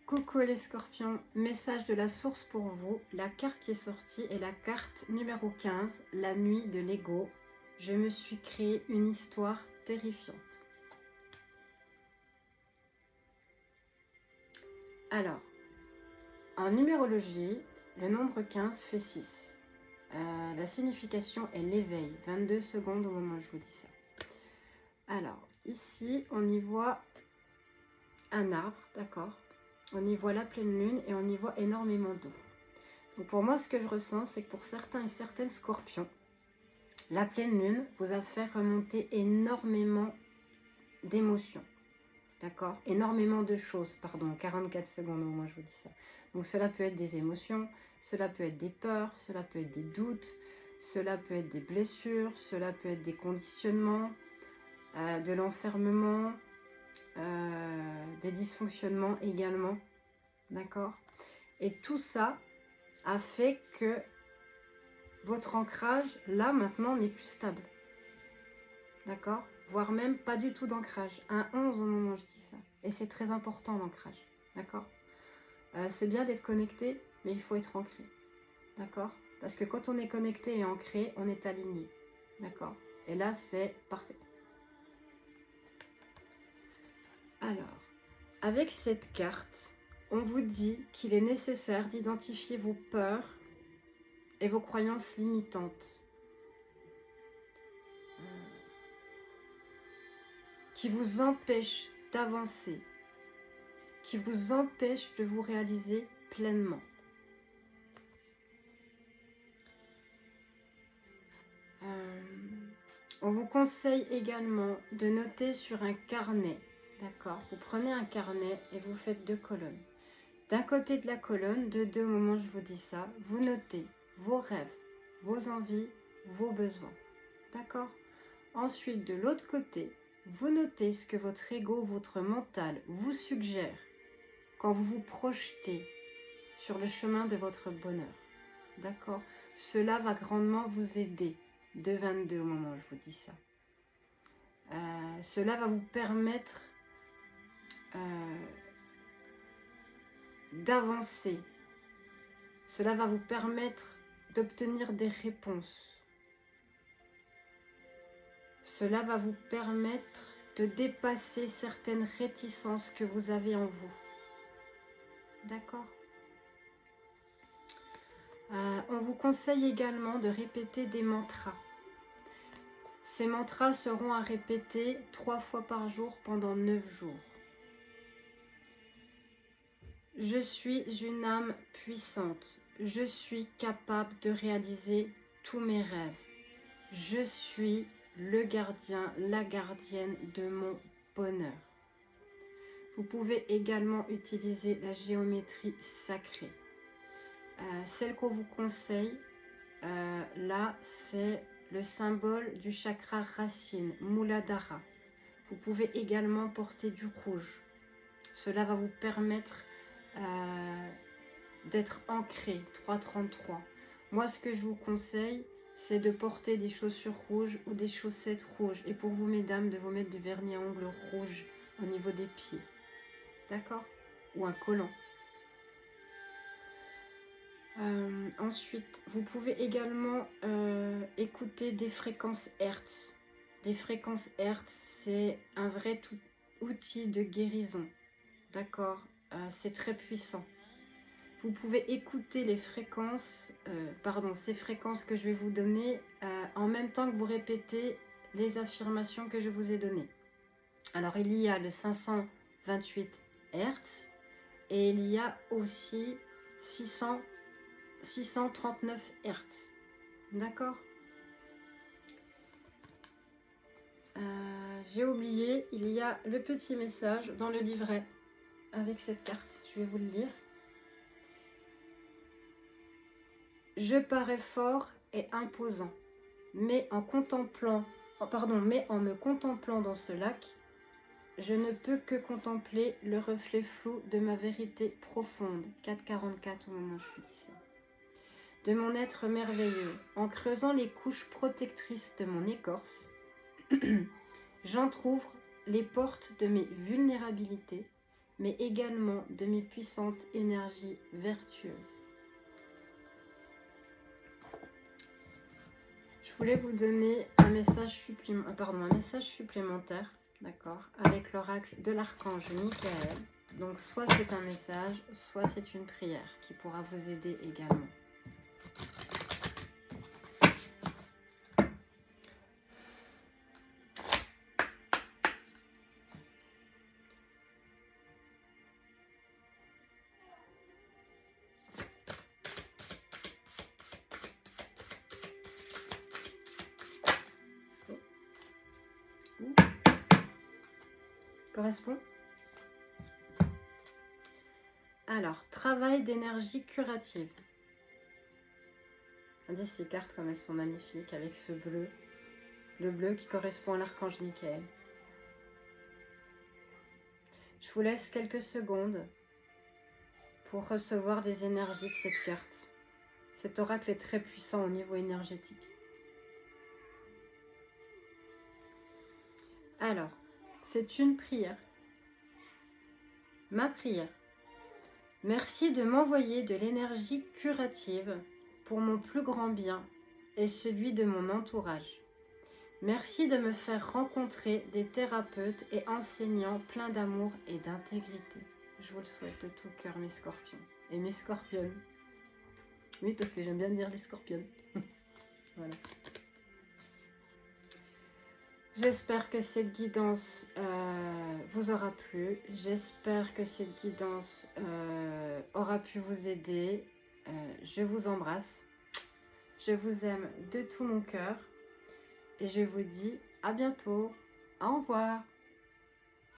Coucou les scorpions, message de la source pour vous. La carte qui est sortie est la carte numéro 15, la nuit de l'ego. Je me suis créé une histoire terrifiante. Alors, en numérologie, le nombre 15 fait 6. La signification est l'éveil. 22 secondes au moment où je vous dis ça. Alors, ici, on y voit un arbre, d'accord ? On y voit la pleine lune et on y voit énormément d'eau. Donc pour moi, ce que je ressens, c'est que pour certains et certaines scorpions, la pleine lune vous a fait remonter énormément d'émotions. D'accord ? Énormément de choses, pardon, 44 secondes au moins je vous dis ça. Donc cela peut être des émotions, cela peut être des peurs, cela peut être des doutes, cela peut être des blessures, cela peut être des conditionnements, de l'enfermement, des dysfonctionnements également. D'accord ? Et tout ça a fait que votre ancrage, là, maintenant, n'est plus stable. D'accord ? Voire même pas du tout d'ancrage. Un 11 au moment où je dis ça. Et c'est très important, l'ancrage. D'accord ? C'est bien d'être connecté, mais il faut être ancré. D'accord ? Parce que quand on est connecté et ancré, on est aligné. D'accord ? Et là, c'est parfait. Alors, avec cette carte, on vous dit qu'il est nécessaire d'identifier vos peurs et vos croyances limitantes qui vous empêchent d'avancer, qui vous empêchent de vous réaliser pleinement. On vous conseille également de noter sur un carnet, d'accord ? Vous prenez un carnet et vous faites 2 colonnes. D'un côté de la colonne, de 2 au moment où je vous dis ça, vous notez vos rêves, vos envies, vos besoins. D'accord ? Ensuite, de l'autre côté, vous notez ce que votre ego, votre mental vous suggère quand vous vous projetez sur le chemin de votre bonheur. D'accord ? Cela va grandement vous aider de 22 au moment où je vous dis ça. Cela va vous permettre d'avancer. Cela va vous permettre d'obtenir des réponses. Cela va vous permettre de dépasser certaines réticences que vous avez en vous. D'accord ? On vous conseille également de répéter des mantras. Ces mantras seront à répéter 3 fois par jour pendant 9 jours. Je suis une âme puissante. Je suis capable de réaliser tous mes rêves. Je suis le gardien, la gardienne de mon bonheur. Vous pouvez également utiliser la géométrie sacrée. Celle qu'on vous conseille, là, c'est le symbole du chakra racine, Muladhara. Vous pouvez également porter du rouge. Cela va vous permettre d'être ancré, 333. Moi, ce que je vous conseille, c'est de porter des chaussures rouges ou des chaussettes rouges. Et pour vous, mesdames, de vous mettre du vernis à ongles rouge au niveau des pieds. D'accord ? Ou un collant. Ensuite, vous pouvez également écouter des fréquences Hertz. Les fréquences Hertz, c'est un vrai outil de guérison. D'accord ? C'est très puissant. Vous pouvez écouter les fréquences, ces fréquences que je vais vous donner en même temps que vous répétez les affirmations que je vous ai données. Alors, il y a le 528 Hertz et il y a aussi 639 Hertz. D'accord ? J'ai oublié, il y a le petit message dans le livret avec cette carte. Je vais vous le lire. Je parais fort et imposant, mais en me contemplant dans ce lac, je ne peux que contempler le reflet flou de ma vérité profonde. 444 au moment où je vous dis ça. De mon être merveilleux, en creusant les couches protectrices de mon écorce, j'entr'ouvre les portes de mes vulnérabilités mais également de mes puissantes énergies vertueuses. Je voulais vous donner un message supplémentaire, d'accord, avec l'oracle de l'archange Michael. Donc soit c'est un message, soit c'est une prière qui pourra vous aider également. Correspond? Alors, travail d'énergie curative. Regardez ces cartes comme elles sont magnifiques avec ce bleu. Le bleu qui correspond à l'archange Michael. Je vous laisse quelques secondes pour recevoir des énergies de cette carte. Cet oracle est très puissant au niveau énergétique. Alors, c'est une prière. Ma prière. Merci de m'envoyer de l'énergie curative pour mon plus grand bien et celui de mon entourage. Merci de me faire rencontrer des thérapeutes et enseignants pleins d'amour et d'intégrité. Je vous le souhaite de tout cœur, mes scorpions et mes scorpionnes. Oui, parce que j'aime bien dire les scorpionnes. Voilà. J'espère que cette guidance vous aura plu. J'espère que cette guidance aura pu vous aider. Je vous embrasse. Je vous aime de tout mon cœur. Et je vous dis à bientôt. Au revoir.